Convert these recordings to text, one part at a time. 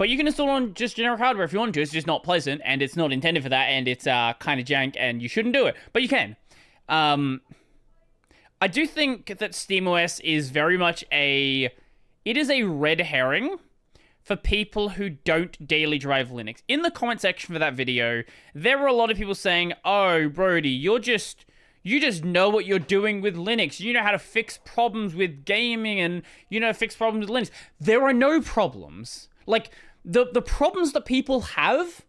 But you can install on just generic hardware if you want to. It's just not pleasant, and it's not intended for that, and it's kind of jank, and you shouldn't do it. But you can. I do think that SteamOS is very much it is a red herring for people who don't daily drive Linux. In the comment section for that video, there were a lot of people saying, oh, Brody, you just know what you're doing with Linux. You know how to fix problems with gaming, and you know how to fix problems with Linux. There are no problems. Like, the problems that people have,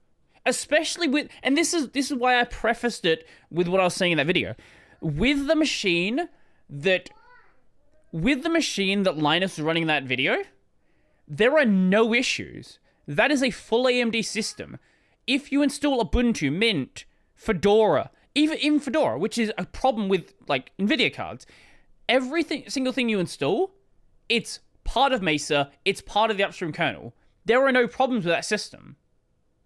especially with, and this is why I prefaced it with what I was saying in that video. With the machine that Linus was running in that video, there are no issues. That is a full AMD system. If you install Ubuntu, Mint, Fedora, even Fedora, which is a problem with, like, Nvidia cards, single thing you install, it's part of Mesa, it's part of the upstream kernel. There are no problems with that system.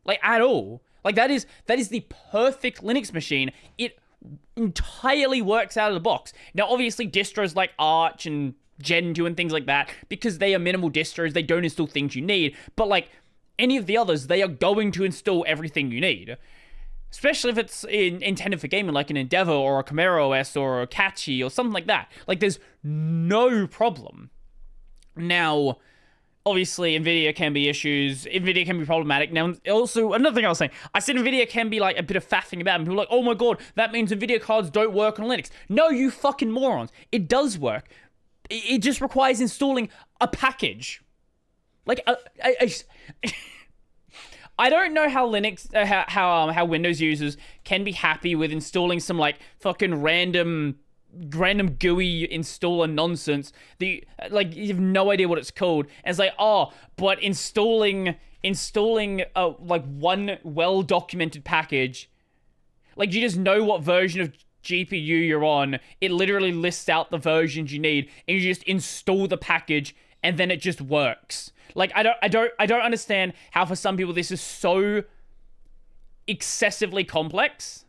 Like, at all. Like, that is the perfect Linux machine. It entirely works out of the box. Now, obviously, distros like Arch and Gentoo and things like that, because they are minimal distros, they don't install things you need. But, like, any of the others, they are going to install everything you need. Especially if it's intended for gaming, like an Endeavor or a Chimera OS or a Catchy or something like that. Like, there's no problem. Now, obviously, Nvidia can be issues. Nvidia can be problematic. Now, also, another thing I was saying, I said Nvidia can be, like, a bit of faffing about, and people are like, oh my god, that means Nvidia cards don't work on Linux. No, you fucking morons. It does work. It just requires installing a package. Like, I don't know how Linux, how Windows users can be happy with installing some, like, fucking random GUI installer nonsense. Like, you have no idea what it's called. And it's like, oh, but installing like, one well-documented package. Like, you just know what version of GPU you're on. It literally lists out the versions you need, and you just install the package, and then it just works. Like, I don't understand how for some people this is so excessively complex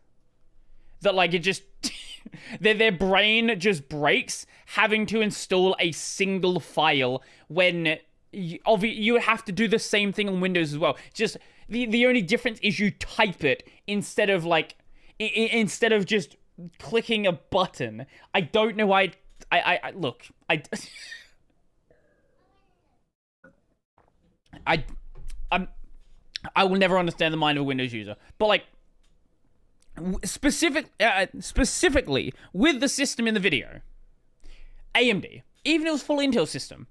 that, like, it just their brain just breaks having to install a single file when you have to do the same thing on Windows as well. Just the only difference is you type it instead of, like, instead of just clicking a button. I don't know why. Look, I will never understand the mind of a Windows user. But, like, specifically with the system in the video, AMD, even if it was full Intel system,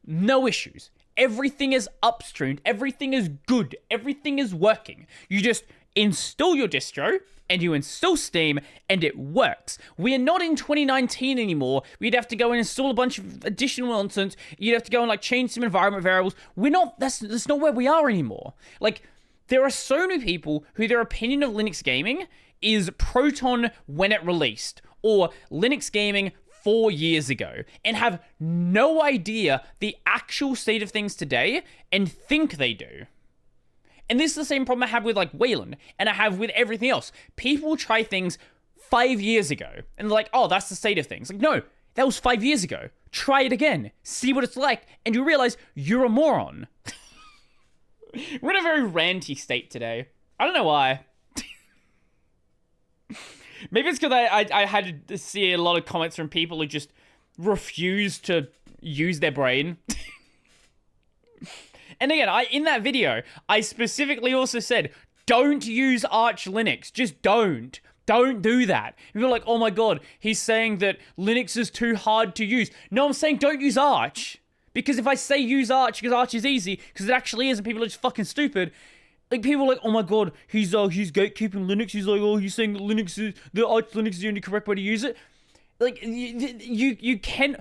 no issues. Everything is upstreamed. Everything is good. Everything is working. You just install your distro, and you install Steam, and it works. We are not in 2019 anymore. We'd have to go and install a bunch of additional nonsense. You'd have to go and, like, change some environment variables. That's not where we are anymore. Like, there are so many people who their opinion of Linux gaming is Proton when it released, or Linux gaming 4 years ago, and have no idea the actual state of things today, and think they do. And this is the same problem I have with, like, Wayland, and I have with everything else. People try things 5 years ago, and they're like, oh, that's the state of things. Like, no, that was 5 years ago. Try it again. See what it's like, and you realize you're a moron. We're in a very ranty state today. I don't know why. Maybe it's because I had to see a lot of comments from people who just refuse to use their brain. And again, in that video, I specifically also said, don't use Arch Linux. Just don't. Don't do that. People are like, oh my god, he's saying that Linux is too hard to use. No, I'm saying don't use Arch. Because if I say use Arch because Arch is easy, because it actually is, and people are just fucking stupid, like, people are like, oh my god, he's gatekeeping Linux. He's like, oh, he's saying the Arch Linux is the only correct way to use it. Like, you can,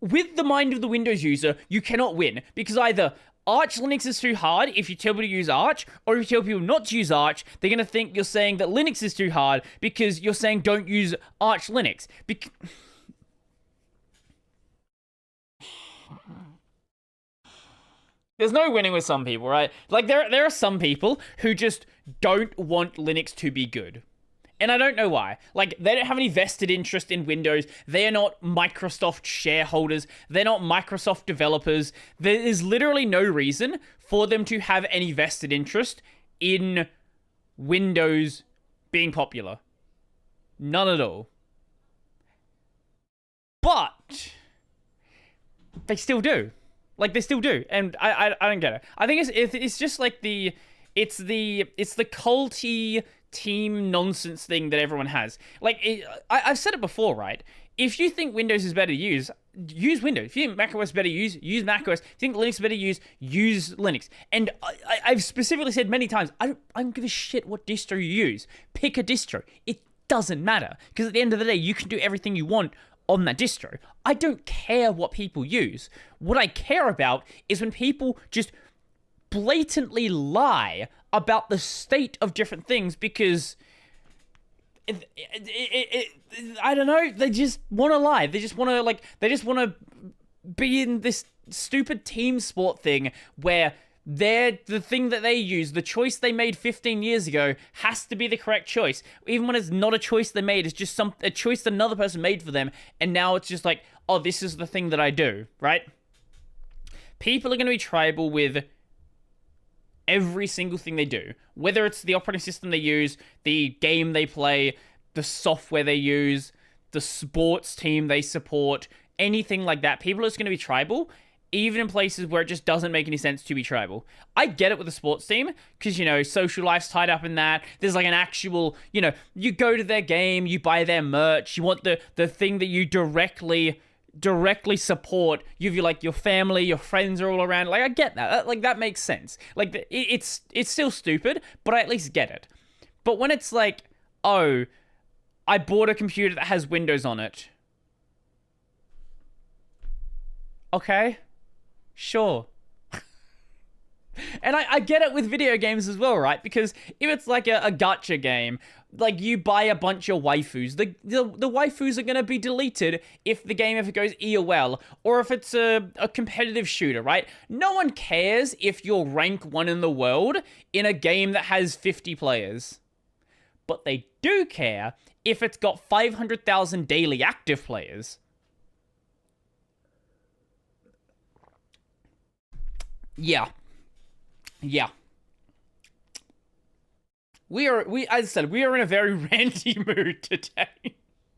with the mind of the Windows user, you cannot win. Because either Arch Linux is too hard if you tell people to use Arch, or if you tell people not to use Arch, they're going to think you're saying that Linux is too hard because you're saying don't use Arch Linux. There's no winning with some people, right? Like, there are some people who just don't want Linux to be good. And I don't know why. Like, they don't have any vested interest in Windows. They are not Microsoft shareholders. They're not Microsoft developers. There is literally no reason for them to have any vested interest in Windows being popular. None at all. But they still do. Like, they still do. And I don't get it. I think it's just like it's the culty team nonsense thing that everyone has. Like, I've said it before, right? If you think Windows is better to use Windows. If you think macOS is better to use macOS. If you think Linux is better to use Linux. And I've specifically said many times, I don't give a shit what distro you use. Pick a distro. It doesn't matter. Because at the end of the day, you can do everything you want on that distro. I don't care what people use. What I care about is when people just blatantly lie about the state of different things because I don't know, they just want to lie. They just want to be in this stupid team sport thing where the thing that they use, the choice they made 15 years ago has to be the correct choice. Even when it's not a choice they made, it's just a choice that another person made for them, and now it's just like, oh, this is the thing that I do, right? People are going to be tribal with every single thing they do, whether it's the operating system they use, the game they play, the software they use, the sports team they support, anything like that. People are just going to be tribal, even in places where it just doesn't make any sense to be tribal. I get it with a sports team, because, you know, social life's tied up in that. There's like an actual, you know, you go to their game, you buy their merch, you want the thing that you directly support. You've like your family, your friends are all around. Like, I get that. Like, that makes sense. Like, it's still stupid, but I at least get it. But when it's like, oh, I bought a computer that has Windows on it. Okay, sure. And I get it with video games as well, right? Because if it's like a gacha game, like you buy a bunch of waifus, the waifus are going to be deleted if the game ever goes EOL, or if it's a competitive shooter, right? No one cares if you're rank 1 in the world in a game that has 50 players. But they do care if it's got 500,000 daily active players. Yeah. As I said, we are in a very ranty mood today.